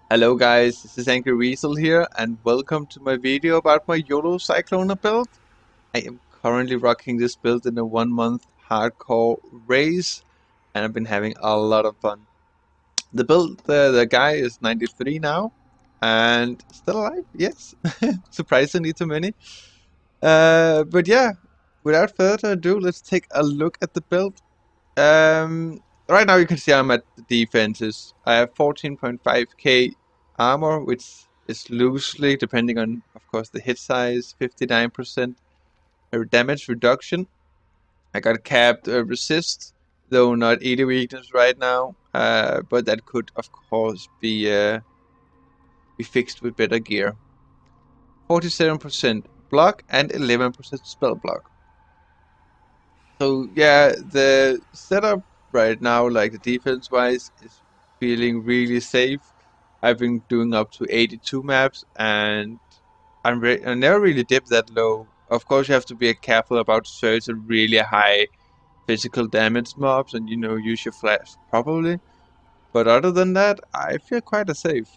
Hello guys, this is Angry Weasel here and welcome to my video about my YOLO cycloner build. I am currently rocking this build in a 1 month hardcore race and I've been having a lot of fun. The build, the guy is 93 now and still alive, yes, surprisingly too many. But yeah, without further ado, let's take a look at the build. Right now you can see I'm at the defenses. I have 14.5k armor, which is loosely, depending on, of course, the hit size, 59% damage reduction. I got capped resist, though not 80 weakness right now, but that could, of course, be fixed with better gear. 47% block and 11% spell block. So yeah, the setup right now, like the defense wise, is feeling really safe. I've been doing up to 82 maps, and I never really dipped that low. Of course, you have to be careful about certain really high physical damage mobs, and use your flash properly. But other than that, I feel quite safe.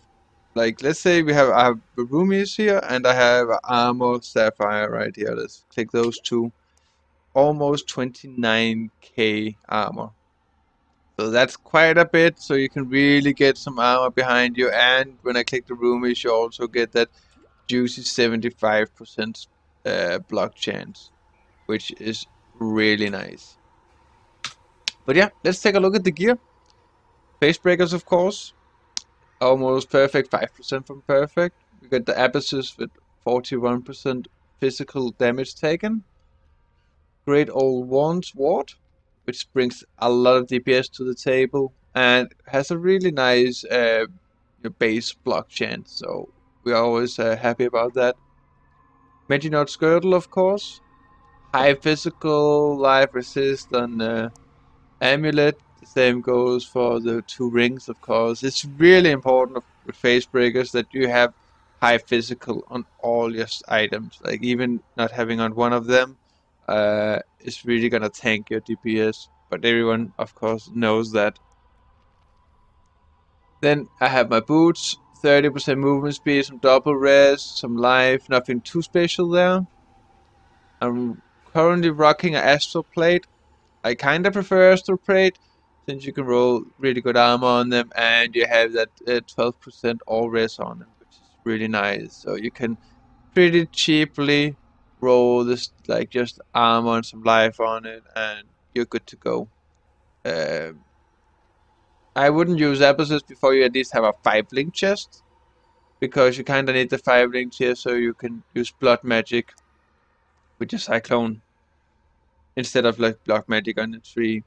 Like let's say I have the roomies here, and I have armor sapphire right here. Let's click those two. Almost 29k armor. So that's quite a bit, so you can really get some armor behind you, and when I click the roomies you also get that juicy 75% block chance, which is really nice. But yeah, let's take a look at the gear. Face breakers, of course, almost perfect, 5% from perfect. We got the abacis with 41% physical damage taken. Great old Wands Ward, which brings a lot of DPS to the table and has a really nice base block chance, so we're always happy about that. Medinot's Girdle, of course, high physical life resist on Amulet. The same goes for the two rings, of course. It's really important with face breakers that you have high physical on all your items, like even not having on one of them is really gonna tank your DPS, but everyone of course knows that. Then I have my boots, 30% movement speed, some double rest, some life, nothing too special there. I'm currently rocking an Astral Plate. I kinda prefer Astral Plate since you can roll really good armor on them and you have that 12% all res on them, which is really nice. So you can pretty cheaply roll this, like just armor and some life on it, and you're good to go. I wouldn't use abacis before you at least have a 5-link chest, because you kinda need the 5 links here so you can use blood magic with your cyclone instead of like block magic on the tree,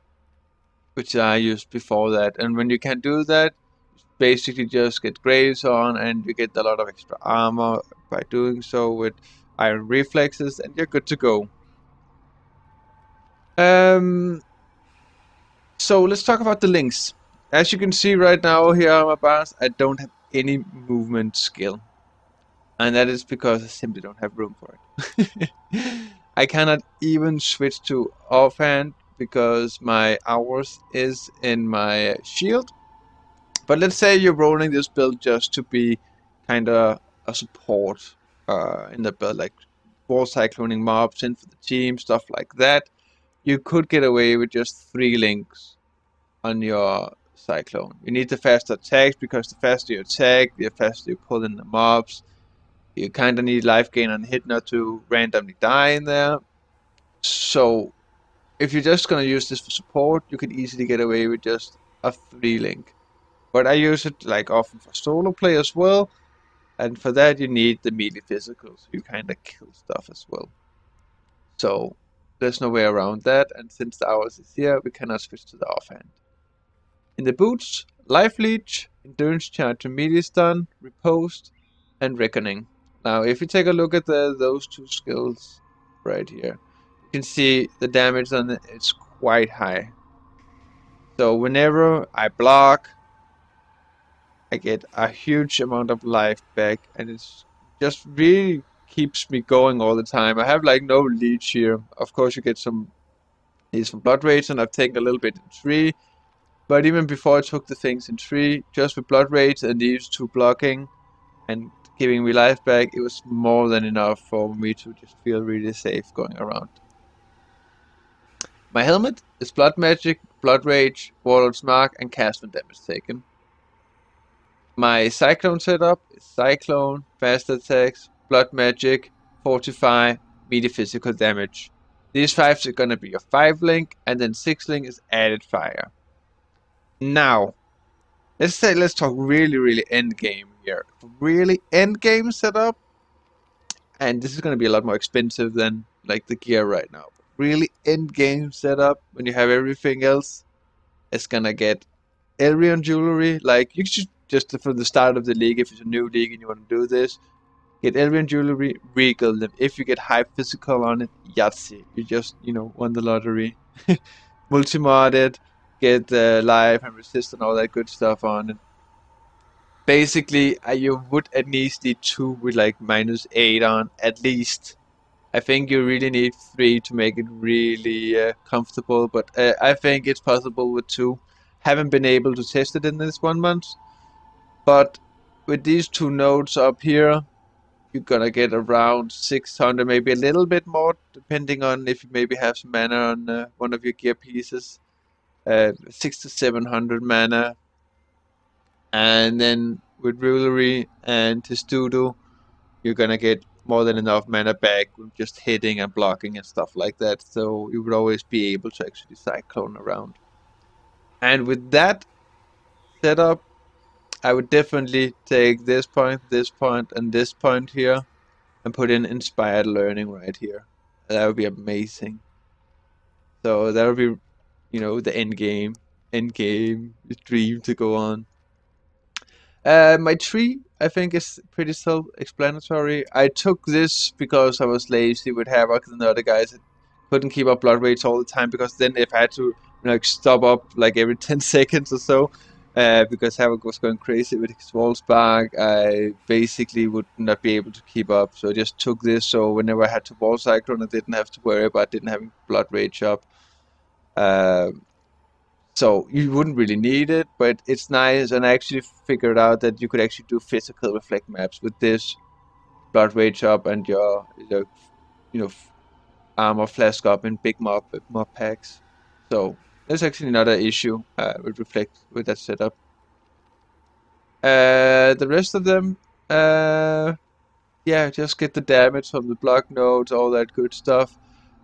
which I used before that. And when you can do that, you basically just get graves on and you get a lot of extra armor by doing so with iron reflexes, and you're good to go. So let's talk about the links. As you can see right now here on my bars, I don't have any movement skill. And that is because I simply don't have room for it. I cannot even switch to offhand because my hours is in my shield. But let's say you're rolling this build just to be kind of a support in the build, like wall cycloning mobs in for the team, stuff like that. You could get away with just 3 links on your cyclone. You need the faster attacks because the faster you attack, the faster you pull in the mobs. You kind of need life gain on hit not to randomly die in there. So if you're just going to use this for support, you can easily get away with just a 3-link. But I use it like often for solo play as well, and for that you need the melee physical, so you kind of kill stuff as well. So there's no way around that, and since the hours is here, we cannot switch to the offhand. In the boots, life leech, endurance charge to melee stun, riposte, and reckoning. Now if you take a look at those two skills right here, you can see the damage on it, it's quite high. So whenever I block, I get a huge amount of life back, and it's just really keeps me going all the time. I have like no leech here. Of course you get some blood rage, and I've taken a little bit in tree, But even before I took the things in 3, just with blood rage and these 2 blocking and giving me life back, it was more than enough for me to just feel really safe going around. My helmet is blood magic, blood rage, warlord's mark, and cast when damage taken. My cyclone setup is cyclone, fast attacks, blood magic, fortify, melee physical damage. These 5s are gonna be a 5 link, and then 6 link is added fire. Now, let's talk really end game here. Really end game setup, and this is gonna be a lot more expensive than like the gear right now. Really end game setup when you have everything else, it's gonna get Elrion jewelry. Like you should just from the start of the league, if it's a new league and you want to do this, get Elrion jewelry, regal them. If you get high physical on it, Yahtzee. You just won the lottery. Multi-modded, get life and resist and all that good stuff on it. Basically, you would at least need 2 with like -8 on, at least. I think you really need 3 to make it really comfortable, but I think it's possible with 2. Haven't been able to test it in this 1 month, but with these 2 nodes up here, you're gonna get around 600, maybe a little bit more, depending on if you maybe have some mana on one of your gear pieces. 600 to 700 mana, and then with Rulery and Testudo, you're gonna get more than enough mana back with just hitting and blocking and stuff like that. So you would always be able to actually cyclone around. And with that setup, I would definitely take this point, and this point here, and put in inspired learning right here. That would be amazing. So that would be, the end game dream to go on. My tree, I think, is pretty self-explanatory. I took this because I was lazy with Havoc and the other guys. Couldn't keep up blood rates all the time, because then if I had to stop up like every 10 seconds or so, because Havoc was going crazy with his wall spark, I basically would not be able to keep up. So I just took this, so whenever I had to wall cyclone, I didn't have to worry about didn't having blood rage up. So you wouldn't really need it, but it's nice, and I actually figured out that you could actually do physical reflect maps with this blood rage up and your armor flask up in big mob packs. So there's actually not an issue with reflect with that setup. The rest of them, yeah, just get the damage from the block nodes, all that good stuff.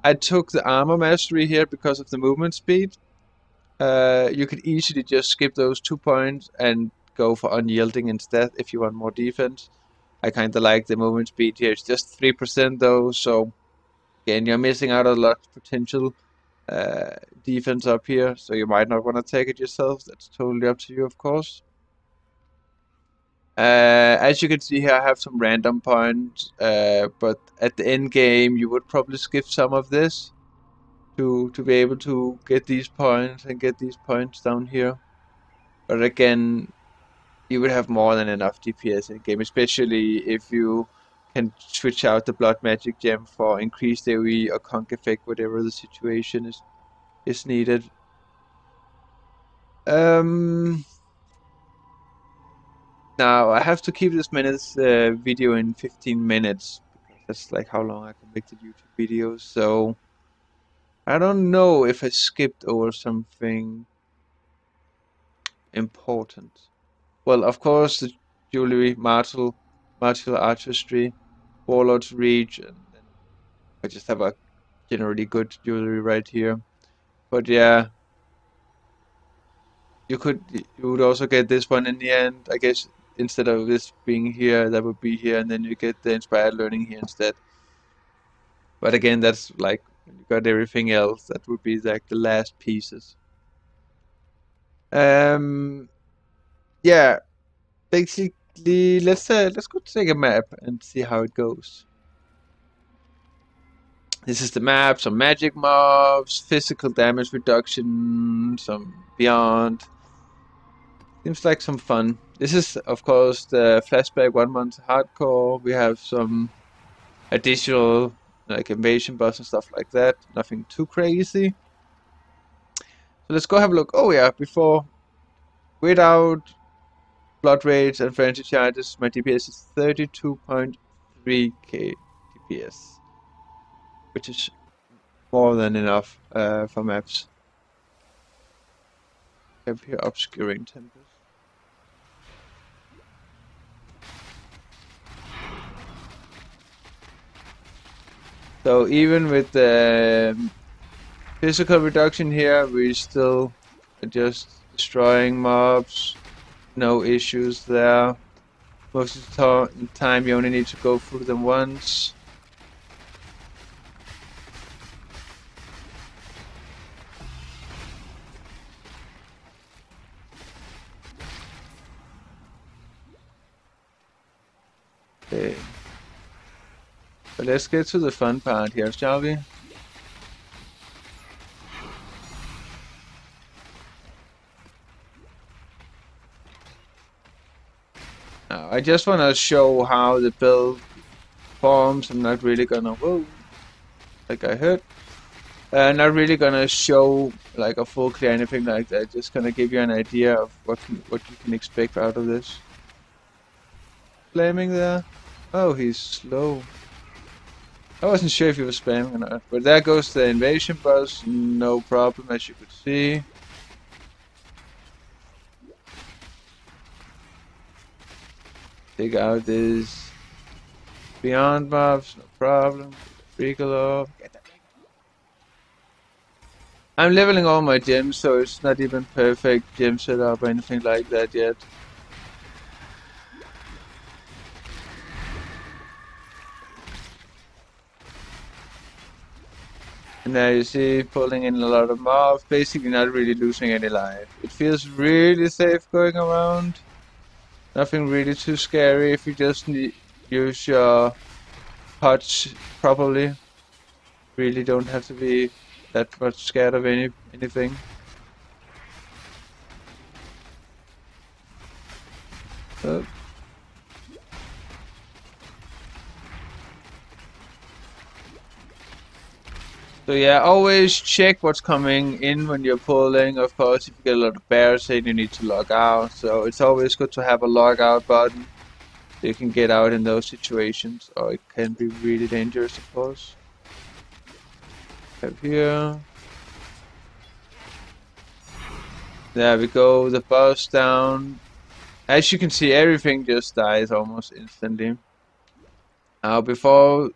I took the armor mastery here because of the movement speed. You could easily just skip those 2 points and go for unyielding instead if you want more defense. I kind of like the movement speed here. It's just 3% though, so again, you're missing out on a lot of potential defense up here, so you might not want to take it yourself. That's totally up to you, of course. As you can see here, I have some random points, but at the end game, you would probably skip some of this to be able to get these points and get these points down here. But again, you would have more than enough DPS in game, especially if you can switch out the blood magic gem for increased AoE or conk effect, whatever the situation is needed. Now I have to keep this video in 15 minutes, because that's like how long I can make the YouTube videos. So I don't know if I skipped over something important. Well, of course, the jewelry, martial artistry, warlord's reach, and then I just have a generally good jewelry right here. But yeah, you would also get this one in the end. I guess instead of this being here, that would be here, and then you get the inspired learning here instead. But again, that's like when you got everything else, that would be like the last pieces. Yeah, basically, let's go take a map and see how it goes. This is the map, some magic mobs, physical damage reduction, some beyond. Seems like some fun. This is, of course, the flashback 1 month hardcore. We have some additional like invasion boss and stuff like that. Nothing too crazy. So let's go have a look. Oh yeah, before, without blood rage and frenzy charges, my DPS is 32.3k DPS, which is more than enough for maps. Up here, obscuring tempest. So even with the physical reduction here, we're still just destroying mobs. No issues there. Most of the time you only need to go through them once. Okay. But let's get to the fun part here, shall we? Now, I just want to show how the build forms. I'm not really gonna, whoa, like I heard. Not really gonna show like a full clear anything like that. Just gonna give you an idea of what you can expect out of this. Flaming there. Oh, he's slow. I wasn't sure if he was spamming or not. But there goes the invasion boss. No problem, as you could see. Take out this beyond mobs. No problem. Freakalo. I'm leveling all my gems, so it's not even perfect gem setup or anything like that yet. And there you see, pulling in a lot of mobs, basically not really losing any life. It feels really safe going around. Nothing really too scary if you just use your touch properly. Really don't have to be that much scared of anything. Oh. So yeah, always check what's coming in when you're pulling. Of course, if you get a lot of bears, then you need to log out. So it's always good to have a log out button. So you can get out in those situations, or it can be really dangerous, of course. Up here. There we go, the boss down. As you can see, everything just dies almost instantly. Now, before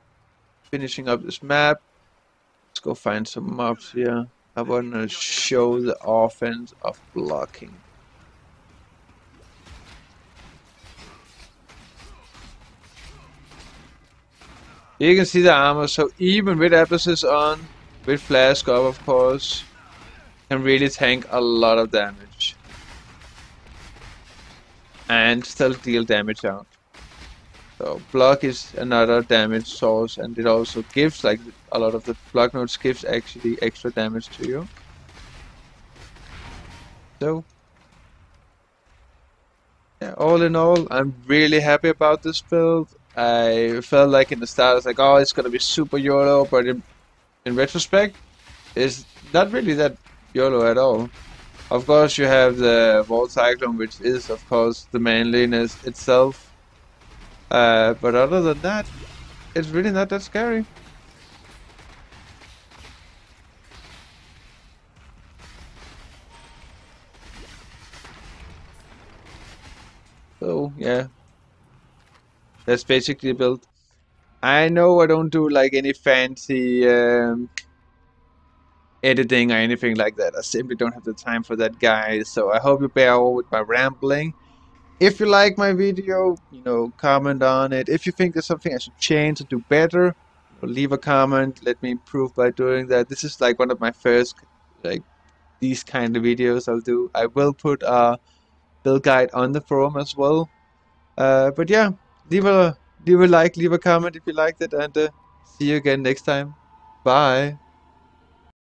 finishing up this map, let's go find some mobs here. I want to show the offense of blocking. You can see the armor, so even with emphasis on, with flask up of course, can really tank a lot of damage. And still deal damage out. So block is another damage source, and it also gives, like a lot of the block nodes gives actually extra damage to you. So yeah, all in all, I'm really happy about this build. I felt like in the start I was like, oh, it's gonna be super YOLO, but in retrospect, it's not really that YOLO at all. Of course, you have the Volt Cyclone, which is, of course, the manliness itself. But other than that, it's really not that scary. So, yeah. That's basically the build. I know I don't do like any fancy editing or anything like that. I simply don't have the time for that, guys. So I hope you bear over with my rambling. If you like my video, comment on it. If you think there's something I should change or do better, leave a comment. Let me improve by doing that. This is like one of my first, like, these kind of videos I'll do. I will put a build guide on the forum as well. But yeah, leave a like, leave a comment if you liked it, and see you again next time. Bye.